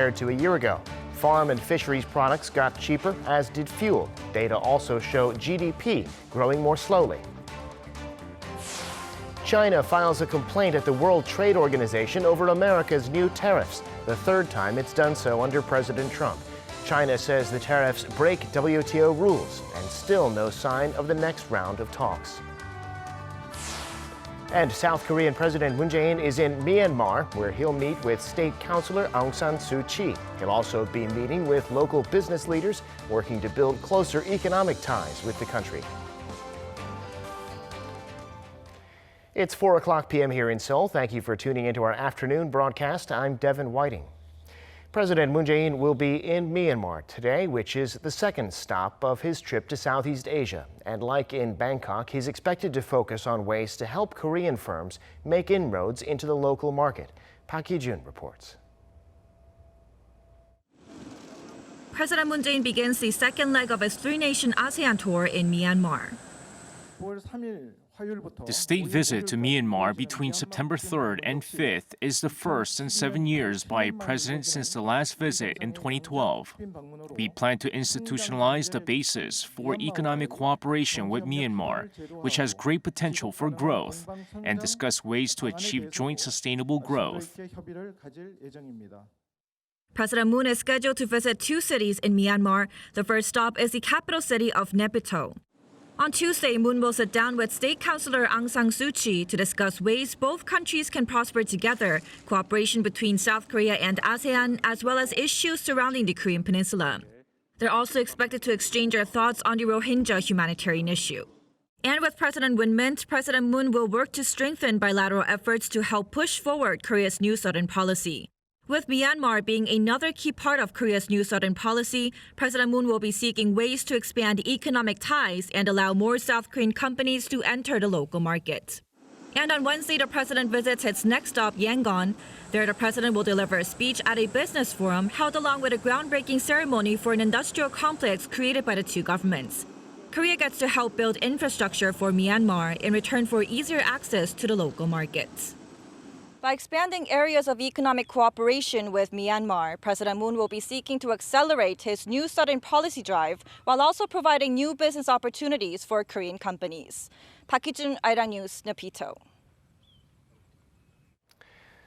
compared to a year ago. Farm and fisheries products got cheaper, as did fuel. Data also show GDP growing more slowly. China files a complaint at the World Trade Organization over America's new tariffs, the third time it's done so under President Trump. China says the tariffs break WTO rules, and still no sign of the next round of talks. And South Korean President Moon Jae-in is in Myanmar, where he'll meet with State Councilor Aung San Suu Kyi. He'll also be meeting with local business leaders, working to build closer economic ties with the country. It's 4:00 p.m. here in Seoul. Thank you for tuning into our afternoon broadcast. I'm Devin Whiting. President Moon Jae-in will be in Myanmar today, which is the second stop of his trip to Southeast Asia. And like in Bangkok, he's expected to focus on ways to help Korean firms make inroads into the local market. Park Hee-jun reports. President Moon Jae-in begins the second leg of his three-nation ASEAN tour in Myanmar. The state visit to Myanmar between September 3rd and 5th is the first in 7 years by a president since the last visit in 2012. We plan to institutionalize the basis for economic cooperation with Myanmar, which has great potential for growth, and discuss ways to achieve joint sustainable growth. President Moon is scheduled to visit two cities in Myanmar. The first stop is the capital city of Naypyidaw. On Tuesday, Moon will sit down with State Councilor Aung San Suu Kyi to discuss ways both countries can prosper together, cooperation between South Korea and ASEAN, as well as issues surrounding the Korean Peninsula. They're also expected to exchange their thoughts on the Rohingya humanitarian issue. And with President Win Myint, President Moon will work to strengthen bilateral efforts to help push forward Korea's New Southern policy. With Myanmar being another key part of Korea's New Southern policy, President Moon will be seeking ways to expand economic ties and allow more South Korean companies to enter the local market. And on Wednesday, the president visits its next stop, Yangon. There, the president will deliver a speech at a business forum held along with a groundbreaking ceremony for an industrial complex created by the two governments. Korea gets to help build infrastructure for Myanmar in return for easier access to the local markets. By expanding areas of economic cooperation with Myanmar, President Moon will be seeking to accelerate his New Southern policy drive while also providing new business opportunities for Korean companies. Park Hee-jun, Arirang News, Naypyidaw.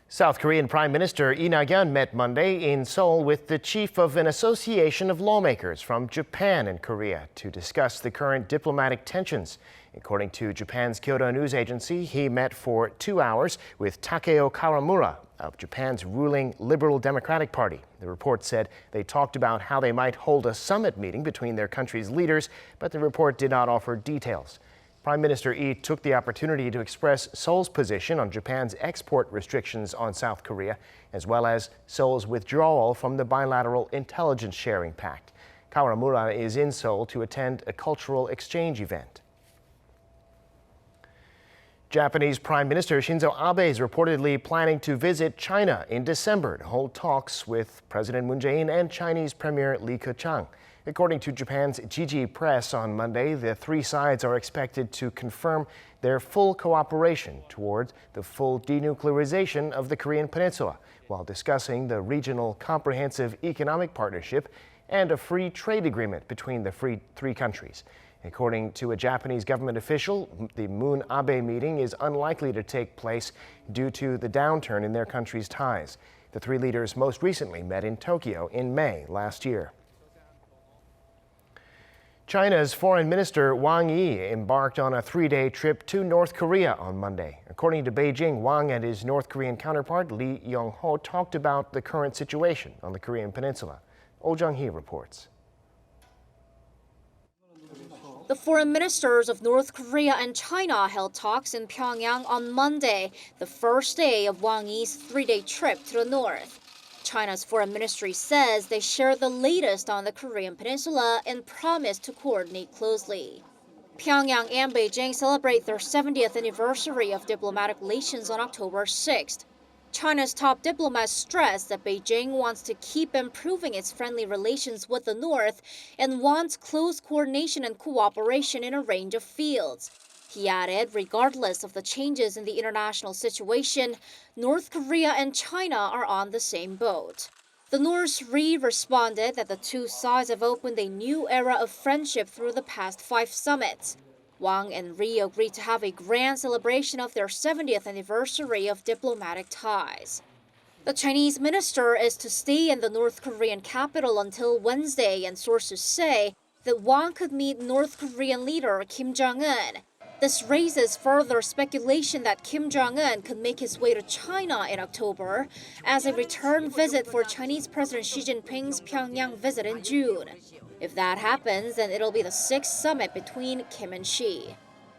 South Korean Prime Minister Lee Nak-yeon met Monday in Seoul with the chief of an association of lawmakers from Japan and Korea to discuss the current diplomatic tensions. According to Japan's Kyodo News Agency, he met for 2 hours with Takeo Kawamura of Japan's ruling Liberal Democratic Party. The report said they talked about how they might hold a summit meeting between their country's leaders, but the report did not offer details. Prime Minister Lee took the opportunity to express Seoul's position on Japan's export restrictions on South Korea, as well as Seoul's withdrawal from the bilateral intelligence sharing pact. Kawamura is in Seoul to attend a cultural exchange event. Japanese Prime Minister Shinzo Abe is reportedly planning to visit China in December to hold talks with President Moon Jae-in and Chinese Premier Li Keqiang. According to Japan's Jiji Press on Monday, the three sides are expected to confirm their full cooperation towards the full denuclearization of the Korean Peninsula, while discussing the regional comprehensive economic partnership and a free trade agreement between the three countries. According to a Japanese government official, the Moon-Abe meeting is unlikely to take place due to the downturn in their country's ties. The three leaders most recently met in Tokyo in May last year. China's Foreign Minister Wang Yi embarked on a 3-day trip to North Korea on Monday. According to Beijing, Wang and his North Korean counterpart Lee Yong-ho talked about the current situation on the Korean Peninsula. Oh Jung-hee reports. The foreign ministers of North Korea and China held talks in Pyeongyang on Monday, the first day of Wang Yi's 3-day trip to the north. China's foreign ministry says they share the latest on the Korean Peninsula and promise to coordinate closely. Pyongyang and Beijing celebrate their 70th anniversary of diplomatic relations on October 6th. China's top diplomats stressed that Beijing wants to keep improving its friendly relations with the North and wants close coordination and cooperation in a range of fields. He added, regardless of the changes in the international situation, North Korea and China are on the same boat. The North responded that the two sides have opened a new era of friendship through the past 5 summits. Wang and Ri agreed to have a grand celebration of their 70th anniversary of diplomatic ties. The Chinese minister is to stay in the North Korean capital until Wednesday, and sources say that Wang could meet North Korean leader Kim Jong-un. This raises further speculation that Kim Jong-un could make his way to China in October as a return visit for Chinese President Xi Jinping's Pyeongyang visit in June. If that happens, then it'll be the 6th summit between Kim and Xi.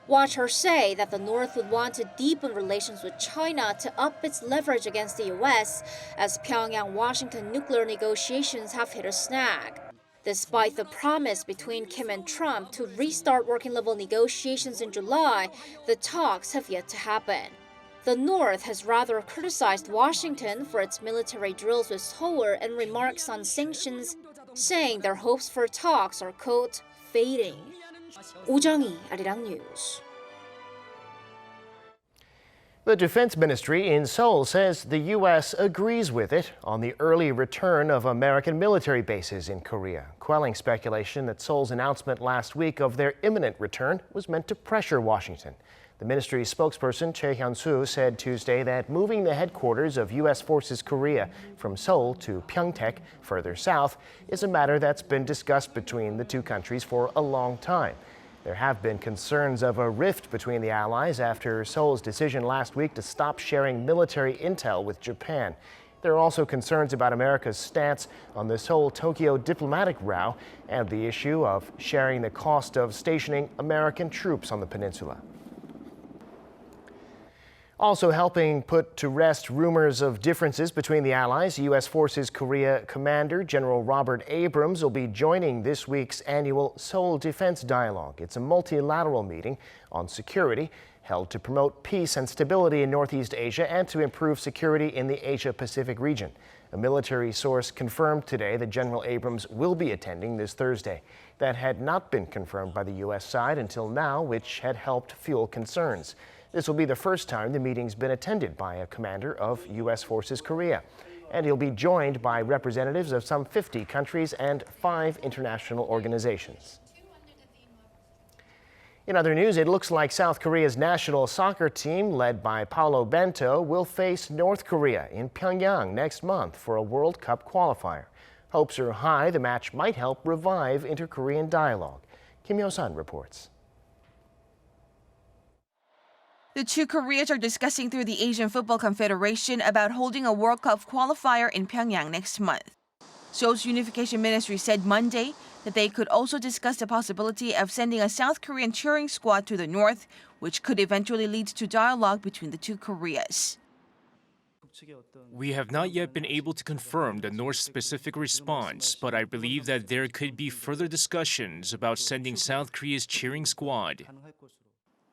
Watchers say that the North would want to deepen relations with China to up its leverage against the US as Pyongyang-Washington nuclear negotiations have hit a snag. Despite the promise between Kim and Trump to restart working-level negotiations in July, the talks have yet to happen. The North has rather criticized Washington for its military drills with Seoul and remarks on sanctions, saying their hopes for talks are, quote, fading. 오정희, Arirang News. The Defense Ministry in Seoul says the U.S. agrees with it on the early return of American military bases in Korea, quelling speculation that Seoul's announcement last week of their imminent return was meant to pressure Washington. The ministry's spokesperson, Choi Hyun-soo, said Tuesday that moving the headquarters of U.S. Forces Korea from Seoul to Pyeongtaek, further south, is a matter that's been discussed between the two countries for a long time. There have been concerns of a rift between the allies after Seoul's decision last week to stop sharing military intel with Japan. There are also concerns about America's stance on the Seoul-Tokyo diplomatic row and the issue of sharing the cost of stationing American troops on the peninsula. Also helping put to rest rumors of differences between the allies, U.S. Forces Korea Commander General Robert Abrams will be joining this week's annual Seoul Defense Dialogue. It's a multilateral meeting on security held to promote peace and stability in Northeast Asia and to improve security in the Asia-Pacific region. A military source confirmed today that General Abrams will be attending this Thursday. That had not been confirmed by the U.S. side until now, which had helped fuel concerns. This will be the first time the meeting's been attended by a commander of U.S. Forces Korea. And he'll be joined by representatives of some 50 countries and 5 international organizations. In other news, it looks like South Korea's national soccer team, led by Paulo Bento, will face North Korea in Pyeongyang next month for a World Cup qualifier. Hopes are high the match might help revive inter-Korean dialogue. Kim Yo-sun reports. The two Koreas are discussing through the Asian Football Confederation about holding a World Cup qualifier in Pyeongyang next month. Seoul's Unification Ministry said Monday that they could also discuss the possibility of sending a South Korean cheering squad to the north, which could eventually lead to dialogue between the two Koreas. We have not yet been able to confirm the North's specific response, but I believe that there could be further discussions about sending South Korea's cheering squad.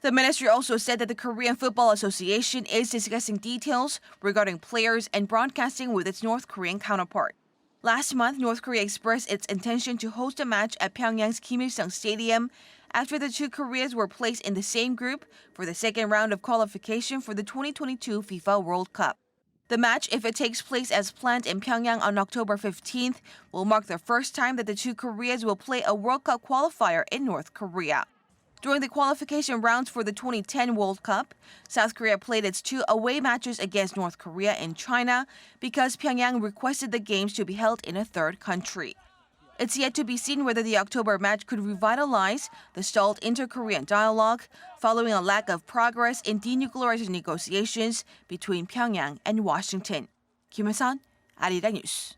The ministry also said that the Korean Football Association is discussing details regarding players and broadcasting with its North Korean counterpart. Last month, North Korea expressed its intention to host a match at Pyongyang's Kim Il-sung Stadium after the two Koreas were placed in the same group for the second round of qualification for the 2022 FIFA World Cup. The match, if it takes place as planned in Pyeongyang on October 15th, will mark the first time that the two Koreas will play a World Cup qualifier in North Korea. During the qualification rounds for the 2010 World Cup, South Korea played its 2 away matches against North Korea in China because Pyongyang requested the games to be held in a third country. It's yet to be seen whether the October match could revitalize the stalled inter-Korean dialogue following a lack of progress in denuclearization negotiations between Pyongyang and Washington. Kim Yo-sun, Arirang News.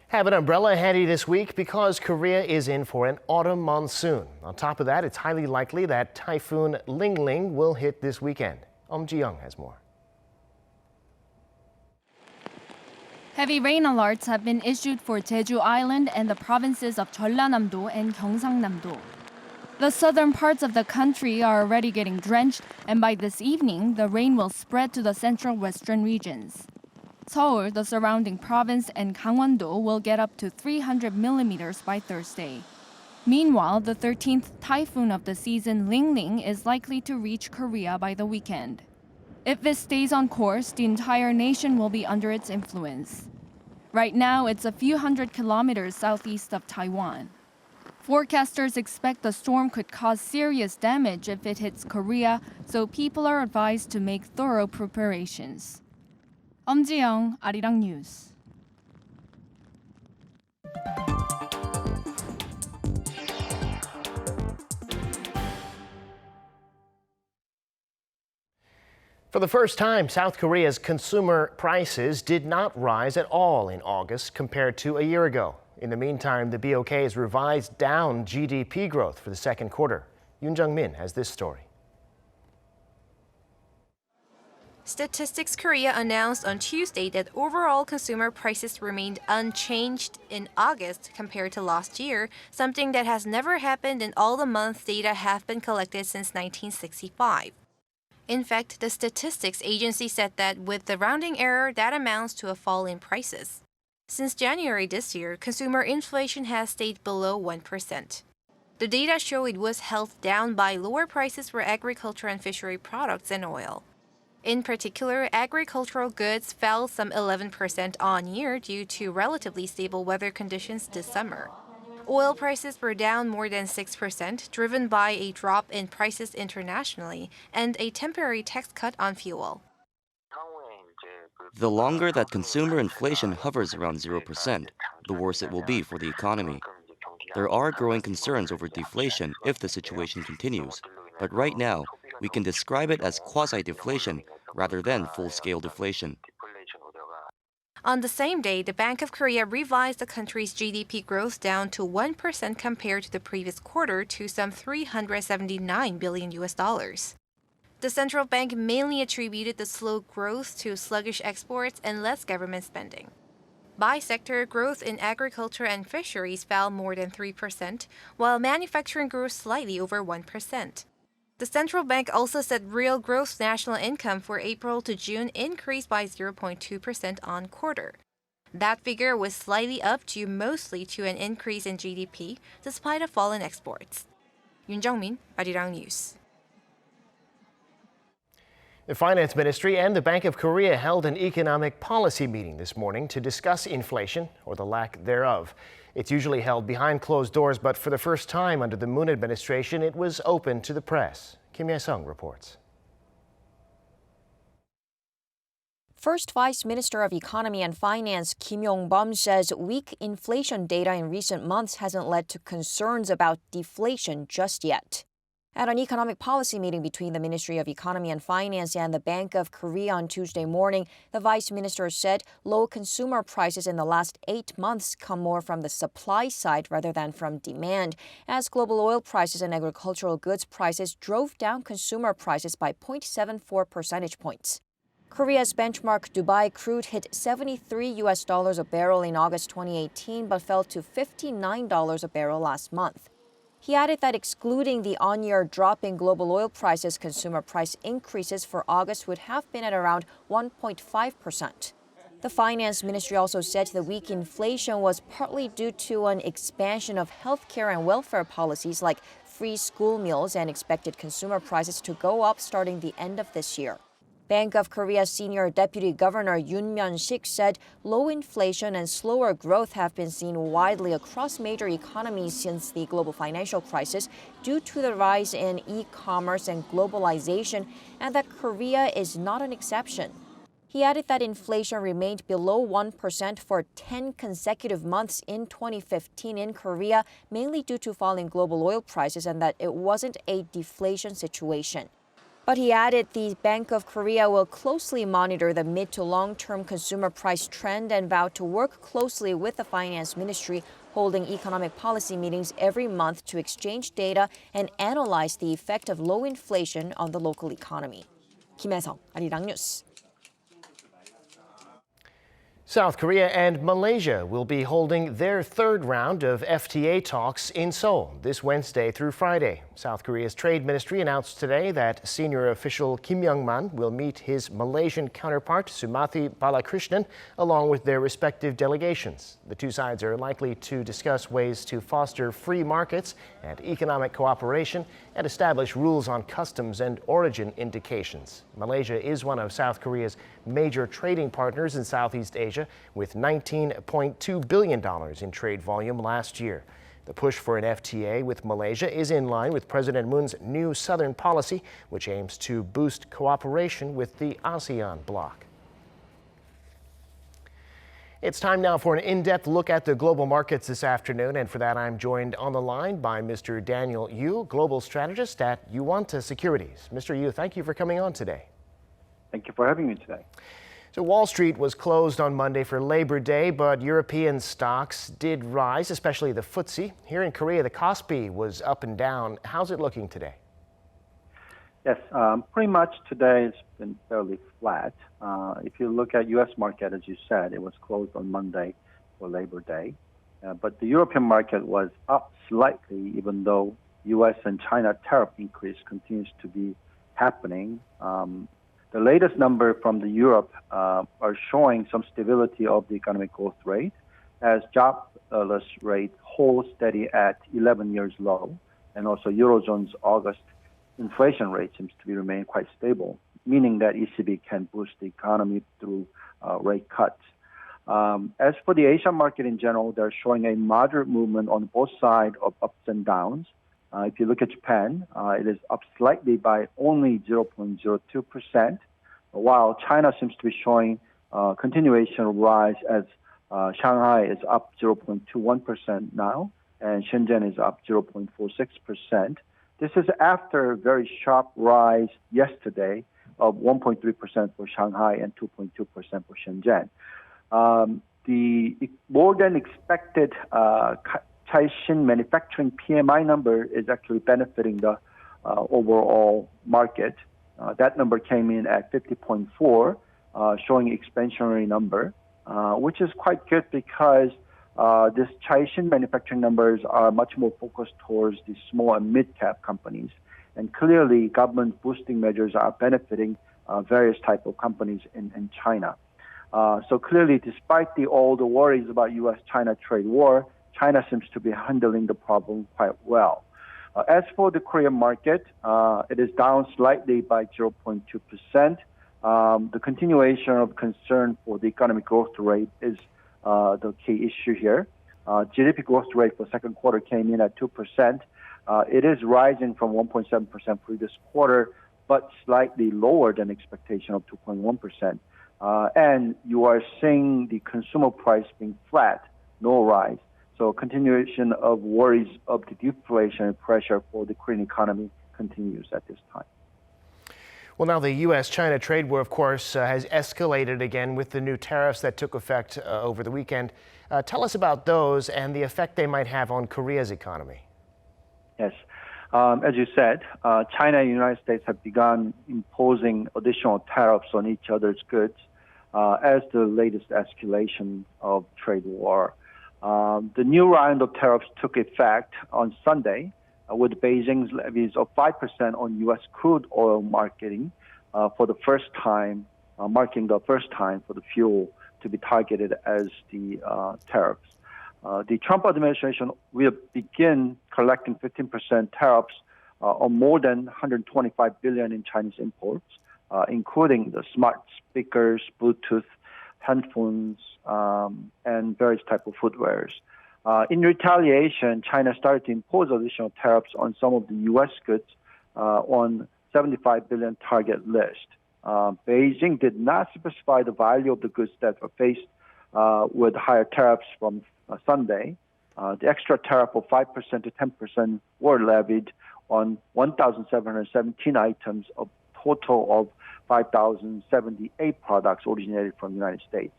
Have an umbrella handy this week because Korea is in for an autumn monsoon. On top of that, it's highly likely that typhoon Lingling will hit this weekend. Ji-young has more. Heavy rain alerts have been issued for Jeju Island and the provinces of Jeollanam-do and Gyeongsangnam-do. The southern parts of the country are already getting drenched, and by this evening, the rain will spread to the central western regions. Seoul, the surrounding province, and Gangwon-do will get up to 300 millimeters by Thursday. Meanwhile, the 13th typhoon of the season, Lingling, is likely to reach Korea by the weekend. If this stays on course, the entire nation will be under its influence. Right now, it's a few hundred kilometers southeast of Taiwan. Forecasters expect the storm could cause serious damage if it hits Korea, so people are advised to make thorough preparations. 엄지영, Arirang News. For the first time, South Korea's consumer prices did not rise at all in August compared to a year ago. In the meantime, the BOK has revised down GDP growth for the second quarter. Yoon Jung-min has this story. Statistics Korea announced on Tuesday that overall consumer prices remained unchanged in August compared to last year, something that has never happened in all the months data have been collected since 1965. In fact, the statistics agency said that with the rounding error, that amounts to a fall in prices. Since January this year, consumer inflation has stayed below 1%. The data show it was held down by lower prices for agriculture and fishery products and oil. In particular, agricultural goods fell some 11% on year due to relatively stable weather conditions this summer. Oil prices were down more than 6%, driven by a drop in prices internationally and a temporary tax cut on fuel. The longer that consumer inflation hovers around 0%, the worse it will be for the economy. There are growing concerns over deflation if the situation continues, but right now, we can describe it as quasi-deflation rather than full-scale deflation. On the same day, the Bank of Korea revised the country's GDP growth down to 1% compared to the previous quarter to some $379 billion. The central bank mainly attributed the slow growth to sluggish exports and less government spending. By sector, growth in agriculture and fisheries fell more than 3%, while manufacturing grew slightly over 1%. The central bank also said real gross national income for April to June increased by 0.2% on quarter. That figure was slightly up due mostly to an increase in GDP, despite a fall in exports. Yoon Jung-min, Arirang News. The Finance Ministry and the Bank of Korea held an economic policy meeting this morning to discuss inflation, or the lack thereof. It's usually held behind closed doors, but for the first time under the Moon administration, it was open to the press. Kim Ye-sung reports. First Vice Minister of Economy and Finance Kim Yong-bum says weak inflation data in recent months hasn't led to concerns about deflation just yet. At an economic policy meeting between the Ministry of Economy and Finance and the Bank of Korea on Tuesday morning, the vice minister said low consumer prices in the last 8 months come more from the supply side rather than from demand, as global oil prices and agricultural goods prices drove down consumer prices by 0.74 percentage points. Korea's benchmark Dubai crude hit $73 a barrel in August 2018 but fell to $59 a barrel last month. He added that excluding the on-year drop in global oil prices, consumer price increases for August would have been at around 1.5%. The Finance Ministry also said the weak inflation was partly due to an expansion of healthcare and welfare policies like free school meals and expected consumer prices to go up starting the end of this year. Bank of Korea's Senior Deputy Governor Yoon Myeon-sik said low inflation and slower growth have been seen widely across major economies since the global financial crisis due to the rise in e-commerce and globalization, and that Korea is not an exception. He added that inflation remained below 1% for 10 consecutive months in 2015 in Korea, mainly due to falling global oil prices, and that it wasn't a deflation situation. But he added the Bank of Korea will closely monitor the mid to long-term consumer price trend and vowed to work closely with the Finance Ministry, holding economic policy meetings every month to exchange data and analyze the effect of low inflation on the local economy. Kim Ye-sung, Arirang News. South Korea and Malaysia will be holding their third round of FTA talks in Seoul this Wednesday through Friday. South Korea's Trade Ministry announced today that senior official Kim Young-man will meet his Malaysian counterpart Sumathi Balakrishnan along with their respective delegations. The two sides are likely to discuss ways to foster free markets and economic cooperation and establish rules on customs and origin indications. Malaysia is one of South Korea's major trading partners in Southeast Asia, with $19.2 billion in trade volume last year. The push for an FTA with Malaysia is in line with President Moon's new Southern policy, which aims to boost cooperation with the ASEAN bloc. It's time now for an in-depth look at the global markets this afternoon, and for that I'm joined on the line by Mr. Daniel Yu, Global Strategist at Yuanta Securities. Mr. Yu, thank you for coming on today. Thank you for having me today. So Wall Street was closed on Monday for Labor Day, but European stocks did rise, especially the FTSE. Here in Korea, the Kospi was up and down. How's it looking today? Yes, pretty much today it's been fairly flat. If you look at U.S. market, as you said, it was closed on Monday for Labor Day. But the European market was up slightly, even though U.S. and China tariff increase continues to be happening. The latest number from the Europe are showing some stability of the economic growth rate as jobless rate holds steady at 11 years low, and also Eurozone's August inflation rate seems to be remaining quite stable, meaning that ECB can boost the economy through rate cuts. As for the Asian market in general, they're showing a moderate movement on both sides of ups and downs. If you look at Japan, it is up slightly by only 0.02%, while China seems to be showing continuation of rise as Shanghai is up 0.21% now, and Shenzhen is up 0.46%. This is after a very sharp rise yesterday of 1.3% for Shanghai and 2.2% for Shenzhen. The more than expected Caixin manufacturing PMI number is actually benefiting the overall market. That number came in at 50.4, showing expansionary number, which is quite good because this Caixin manufacturing numbers are much more focused towards the small and mid-cap companies. And clearly, government boosting measures are benefiting various type of companies in China. So clearly, despite all the worries about U.S.-China trade war, China seems to be handling the problem quite well. As for the Korean market, it is down slightly by 0.2%. The continuation of concern for the economic growth rate is the key issue here. GDP growth rate for second quarter came in at 2%. It is rising from 1.7% previous quarter, but slightly lower than expectation of 2.1%. And you are seeing the consumer price being flat, no rise. So continuation of worries of the deflation pressure for the Korean economy continues at this time. Well, now the U.S.-China trade war, of course, has escalated again with the new tariffs that took effect over the weekend. Tell us about those and the effect they might have on Korea's economy. Yes. As you said, China and the United States have begun imposing additional tariffs on each other's goods as the latest escalation of trade war. The new round of tariffs took effect on Sunday with Beijing's levies of 5% on U.S. crude oil marketing for the first time, marking the first time for the fuel to be targeted as the tariffs. The Trump administration will begin collecting 15% tariffs on more than $125 billion in Chinese imports, including the smart speakers, Bluetooth, handphones, and various type of footwears. In retaliation, China started to impose additional tariffs on some of the U.S. goods on 75 billion target list. Beijing did not specify the value of the goods that were faced with higher tariffs from Sunday. The extra tariff of 5% to 10% were levied on 1,717 items of total of 5,078 products originated from the United States.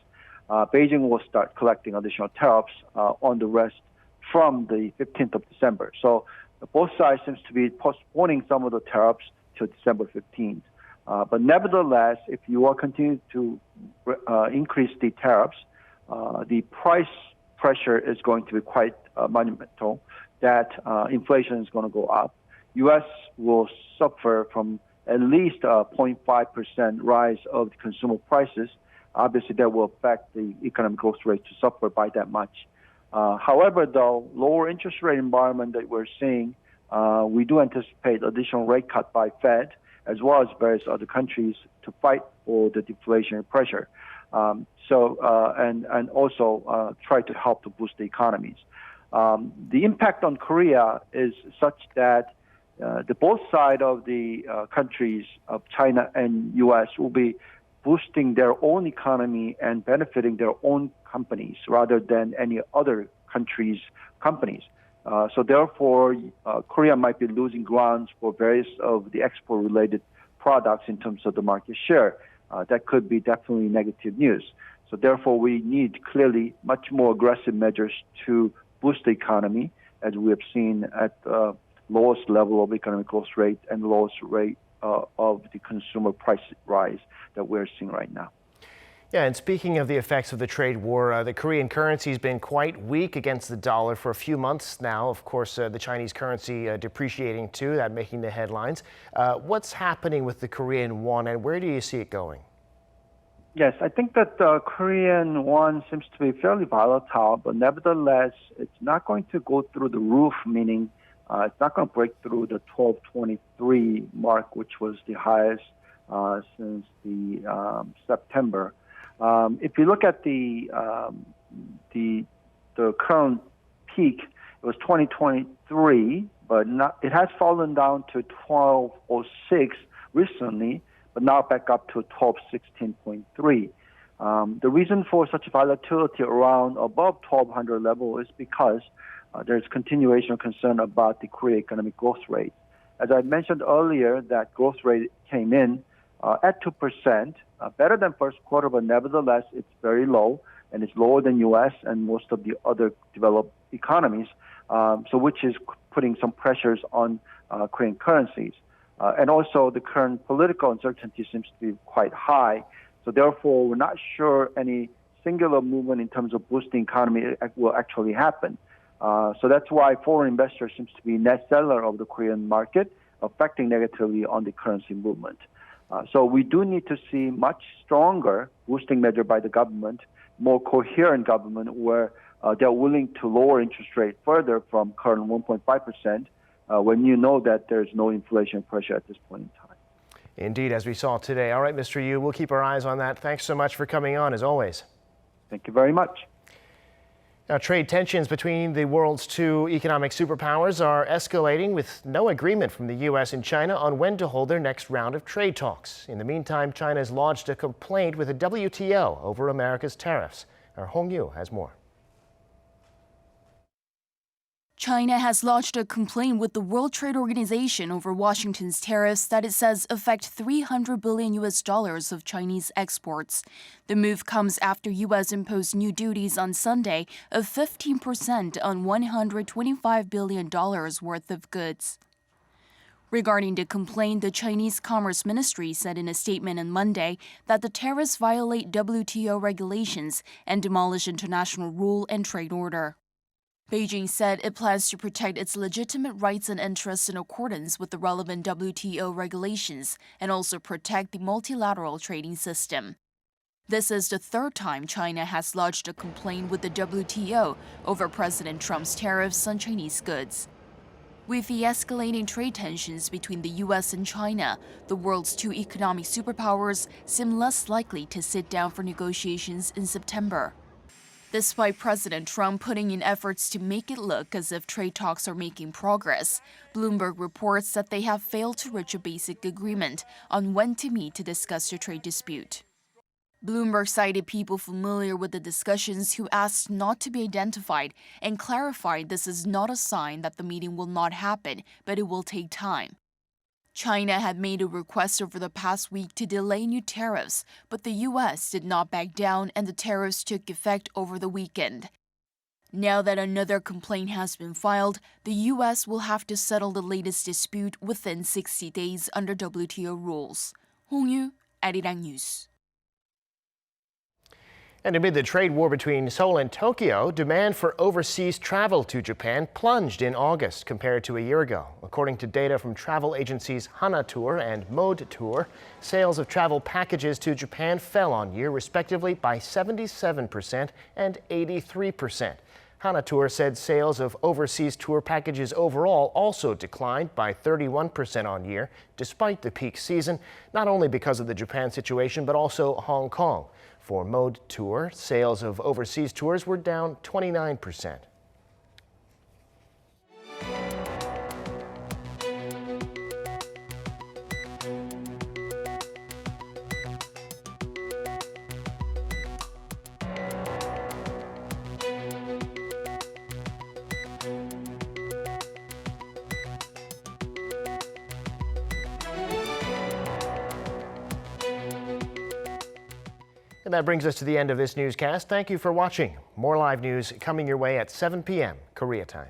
Beijing will start collecting additional tariffs on the rest from the 15th of December. So both sides seems to be postponing some of the tariffs to December 15th. But nevertheless, if you are continuing to increase the tariffs, the price pressure is going to be quite monumental, that inflation is going to go up. U.S. will suffer from at least a 0.5% rise of consumer prices. Obviously, that will affect the economic growth rate to suffer by that much. However, though, lower interest rate environment that we're seeing, we do anticipate additional rate cut by Fed as well as various other countries to fight for the deflationary pressure. And also try to help to boost the economies. The impact on Korea is such that the both sides of the countries of China and U.S. will be boosting their own economy and benefiting their own companies rather than any other countries' companies. So therefore, Korea might be losing grounds for various of the export-related products in terms of the market share. That could be definitely negative news. So therefore, we need clearly much more aggressive measures to boost the economy, as we have seen at the lowest level of economic growth rate and lowest rate of the consumer price rise that we're seeing right now. Yeah, and speaking of the effects of the trade war, the Korean currency has been quite weak against the dollar for a few months now. Of course, the Chinese currency depreciating too, that making the headlines. What's happening with the Korean won, and where do you see it going? Yes, I think that the Korean won seems to be fairly volatile, but nevertheless, it's not going to go through the roof, meaning it's not going to break through the 1223 mark, which was the highest since the September. If you look at the current peak, it was 2023, but it has fallen down to 1206 recently, but now back up to 1216.3. The reason for such volatility around above 1200 level is because there's continuation of concern about the Korea economic growth rate. As I mentioned earlier, that growth rate came in at 2%, better than first quarter, but nevertheless, it's very low, and it's lower than U.S. and most of the other developed economies, so which is putting some pressures on Korean currencies. And also, the current political uncertainty seems to be quite high, so therefore, we're not sure any singular movement in terms of boosting economy will actually happen. So that's why foreign investors seems to be net seller of the Korean market, affecting negatively on the currency movement. So we do need to see much stronger boosting measure by the government, more coherent government where they're willing to lower interest rate further from current 1.5% when you know that there's no inflation pressure at this point in time. Indeed, as we saw today. All right, Mr. Yu, we'll keep our eyes on that. Thanks so much for coming on, as always. Thank you very much. Now, trade tensions between the world's two economic superpowers are escalating with no agreement from the U.S. and China on when to hold their next round of trade talks. In the meantime, China has lodged a complaint with the WTO over America's tariffs. Our Hong Yu has more. China has lodged a complaint with the World Trade Organization over Washington's tariffs that it says affect $300 billion of Chinese exports. The move comes after U.S. imposed new duties on Sunday of 15% on $125 billion worth of goods. Regarding the complaint, the Chinese Commerce Ministry said in a statement on Monday that the tariffs violate WTO regulations and demolish international rule and trade order. Beijing said it plans to protect its legitimate rights and interests in accordance with the relevant WTO regulations and also protect the multilateral trading system. This is the third time China has lodged a complaint with the WTO over President Trump's tariffs on Chinese goods. With the escalating trade tensions between the U.S. and China, the world's two economic superpowers seem less likely to sit down for negotiations in September. Despite President Trump putting in efforts to make it look as if trade talks are making progress, Bloomberg reports that they have failed to reach a basic agreement on when to meet to discuss the trade dispute. Bloomberg cited people familiar with the discussions who asked not to be identified and clarified this is not a sign that the meeting will not happen, but it will take time. China had made a request over the past week to delay new tariffs, but the U.S. did not back down and the tariffs took effect over the weekend. Now that another complaint has been filed, the U.S. will have to settle the latest dispute within 60 days under WTO rules. Hong Yu, Arirang News. And amid the trade war between Seoul and Tokyo, demand for overseas travel to Japan plunged in August compared to a year ago. According to data from travel agencies Hana Tour and Mode Tour, sales of travel packages to Japan fell on year respectively by 77% and 83%. Hana Tour said sales of overseas tour packages overall also declined by 31% on year, despite the peak season, not only because of the Japan situation, but also Hong Kong. For Mode Tour, sales of overseas tours were down 29%. And that brings us to the end of this newscast. Thank you for watching. More live news coming your way at 7 p.m. Korea time.